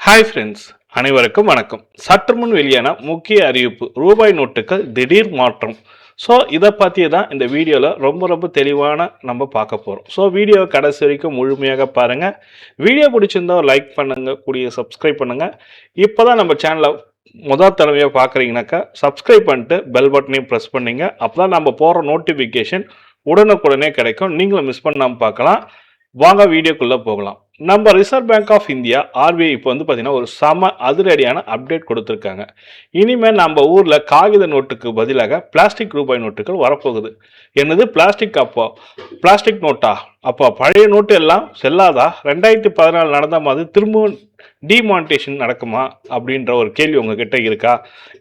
Hi friends, அனைவருக்கும் வணக்கம். சற்று முன் வெளியான முக்கிய அறிவிப்பு, ரூபாய் நோட்டுகள் திடீர் மாற்றம். ஸோ இதை பற்றி தான் இந்த வீடியோவில் ரொம்ப தெளிவான நம்ம பார்க்க போகிறோம். ஸோ வீடியோவை கடைசி வரைக்கும் முழுமையாக பாருங்கள். வீடியோ பிடிச்சிருந்தா லைக் பண்ணுங்கள், கூடிய சப்ஸ்கிரைப் பண்ணுங்கள். இப்போ தான் நம்ம சேனலை முதல் தடவையாக பார்க்குறீங்கனாக்கா சப்ஸ்கிரைப் பண்ணிட்டு பெல் பட்டனையும் ப்ரெஸ் பண்ணிங்க. அப்போ தான் நம்ம போகிற நோட்டிஃபிகேஷன் உடனுக்குடனே கிடைக்கும். நீங்களும் மிஸ் பண்ணாமல் பார்க்கலாம். வாங்க வீடியோக்குள்ளே போகலாம். நம்ம reserve bank of India RBI இப்போ வந்து பார்த்தீங்கன்னா ஒரு சம அதிரடியான அப்டேட் கொடுத்துருக்காங்க. இனிமேல் நம்ம ஊரில் காகித நோட்டுக்கு பதிலாக பிளாஸ்டிக் ரூபாய் நோட்டுகள் வரப்போகுது. என்னது பிளாஸ்டிக்? அப்போ பிளாஸ்டிக் நோட்டா? அப்போ பழைய நோட்டு எல்லாம் செல்லாதா? 2014 நடந்த மாதிரி திரும்பவும் டிமானிட்டேஷன் நடக்குமா அப்படின்ற ஒரு கேள்வி உங்ககிட்ட இருக்கா?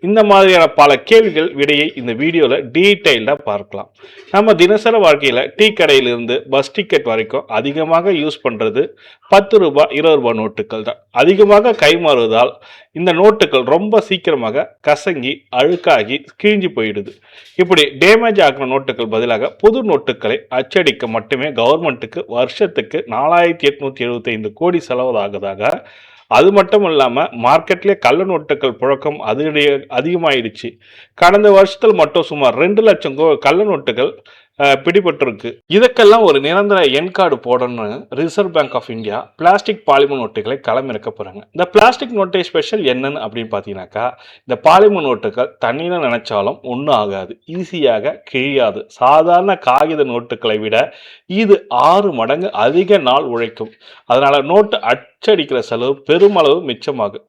இந்த மாதிரியான பல கேள்விகள் விடையை இந்த வீடியோவில் டீட்டெயில்டாக பார்க்கலாம். நம்ம தினசரி வாழ்க்கையில் டீ கடையிலிருந்து பஸ் டிக்கெட் வரைக்கும் அதிகமாக யூஸ் பண்ணுறது 10 ரூபாய் 20 ரூபாய் நோட்டுகள் தான். அதிகமாக கைமாறுவதால் இந்த நோட்டுகள் ரொம்ப சீக்கிரமாக கசங்கி அழுக்காகி கிழிஞ்சு போயிடுது. இப்படி டேமேஜ் ஆகிற நோட்டுகள் பதிலாக புது நோட்டுகளை அச்சடிக்க மட்டுமே கவர்மெண்ட்டுக்கு வருஷத்துக்கு 4875 கோடி செலவாகுதாக. அது மட்டும் இல்லாமல் மார்க்கெட்லேயே கள்ள நோட்டுகள் புழக்கம் அதிகமாயிடுச்சு. கடந்த வருஷத்தில் மட்டும் சுமார் 2 லட்சம் கள்ள நோட்டுகள் பிடிபட்டிருக்கு. இதுக்கெல்லாம் ஒரு நிரந்தர எண் கார்டு போடணும்னு reserve bank of India plastic polymer நோட்டுகளை களமிறக்க போகிறாங்க. இந்த பிளாஸ்டிக் நோட்டை ஸ்பெஷல் என்னன்னு அப்படின்னு பார்த்தீங்கன்னாக்கா, இந்த பாலிமர் நோட்டுகள் தண்ணியில் நினைச்சாலும் ஒன்றும் ஆகாது, ஈஸியாக கிழியாது. சாதாரண காகித நோட்டுகளை விட இது 6 மடங்கு அதிக நாள் உழைக்கும். அதனால நோட்டு அச்சடிக்கிற செலவு பெருமளவு மிச்சமாகும்.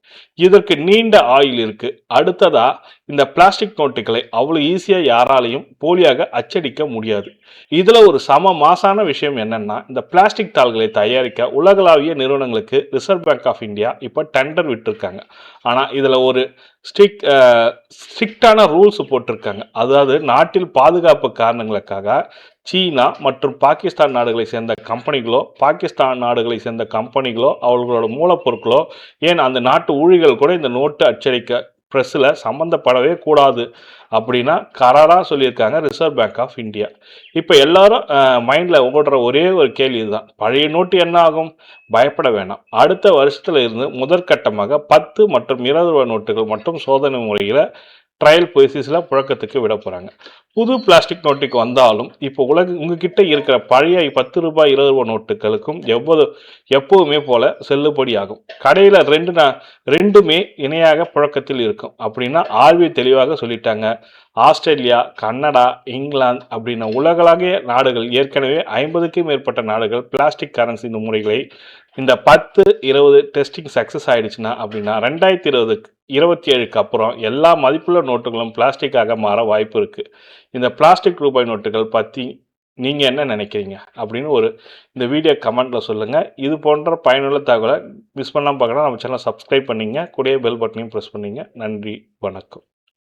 இதற்கு நீண்ட ஆயுள் இருக்கு. அடுத்ததா இந்த பிளாஸ்டிக் நோட்டுகளை அவ்வளவு ஈஸியா யாராலையும் போலியாக அச்சடிக்க முடியாது. இதுல ஒரு சம மாசான விஷயம் என்னன்னா, இந்த பிளாஸ்டிக் தாள்களை தயாரிக்க உலகளாவிய நிறுவனங்களுக்கு ரிசர்வ் பேங்க் ஆஃப் இந்தியா இப்ப டெண்டர் விட்டுருக்காங்க. ஆனா இதுல ஒரு ஸ்ட்ரிக்டான ரூல்ஸ் போட்டிருக்காங்க. அதாவது நாட்டில் பாதுகாப்பு காரணங்களுக்காக சீனா மற்றும் பாகிஸ்தான் நாடுகளை சேர்ந்த கம்பெனிகளோ, பாகிஸ்தான் நாடுகளை சேர்ந்த கம்பெனிகளோ, அவர்களோட மூலப்பொருட்களோ, ஏன் அந்த நாட்டு ஊழியர்கள் கூட இந்த நோட்டு அச்சடிக்க ப்ரெஸ்ஸில் சம்மந்தப்படவே கூடாது அப்படின்னா கராராக சொல்லியிருக்காங்க ரிசர்வ் பேங்க் ஆஃப் இந்தியா. இப்போ எல்லாரும் மைண்டில் ஓடுற ஒரே ஒரு கேள்வி இதுதான், பழைய நோட்டு என்ன ஆகும்? பயப்பட வேணாம். அடுத்த வருஷத்துல இருந்து முதற்கட்டமாக 10 மற்றும் 20 ரூபாய் நோட்டுகள் மட்டும் சோதனை முறையில் ட்ரையல் பேசிஸில் புழக்கத்துக்கு விட போகிறாங்க. புது பிளாஸ்டிக் நோட்டுக்கு வந்தாலும் இப்போ உங்ககிட்ட இருக்கிற பழைய 10 ரூபாய் 20 ரூபாய் நோட்டுகளுக்கும் எப்போவுமே போல செல்லுபடி ஆகும். கடையில் ரெண்டுமே இணையாக புழக்கத்தில் இருக்கும் அப்படின்னா ஆர்பிஐ தெளிவாக சொல்லிட்டாங்க. ஆஸ்திரேலியா, கனடா, இங்கிலாந்து அப்படின்ன உலகளாவிய நாடுகள், ஏற்கனவே 50க்கும் மேற்பட்ட நாடுகள் பிளாஸ்டிக் கரன்சி முறைகளை இந்த 10-20 டெஸ்டிங் சக்ஸஸ் ஆயிடுச்சுன்னா அப்படின்னா 2027க்கு அப்புறம் எல்லா மதிப்புள்ள நோட்டுகளும் பிளாஸ்டிக்காக மாற வாய்ப்பு இருக்கு. இந்த பிளாஸ்டிக் ரூபாய் நோட்டுகள் பற்றி நீங்கள் என்ன நினைக்கிறீங்க அப்படின்னு இந்த வீடியோ கமெண்ட்டில் சொல்லுங்கள். இது போன்ற பயனுள்ள தகவலை மிஸ் பண்ணாமல் பார்க்கணும். நம்ம சேனலை சப்ஸ்கிரைப் பண்ணிங்க, கூடவே பெல் பட்டனையும் ப்ரெஸ் பண்ணிங்க. நன்றி, வணக்கம்.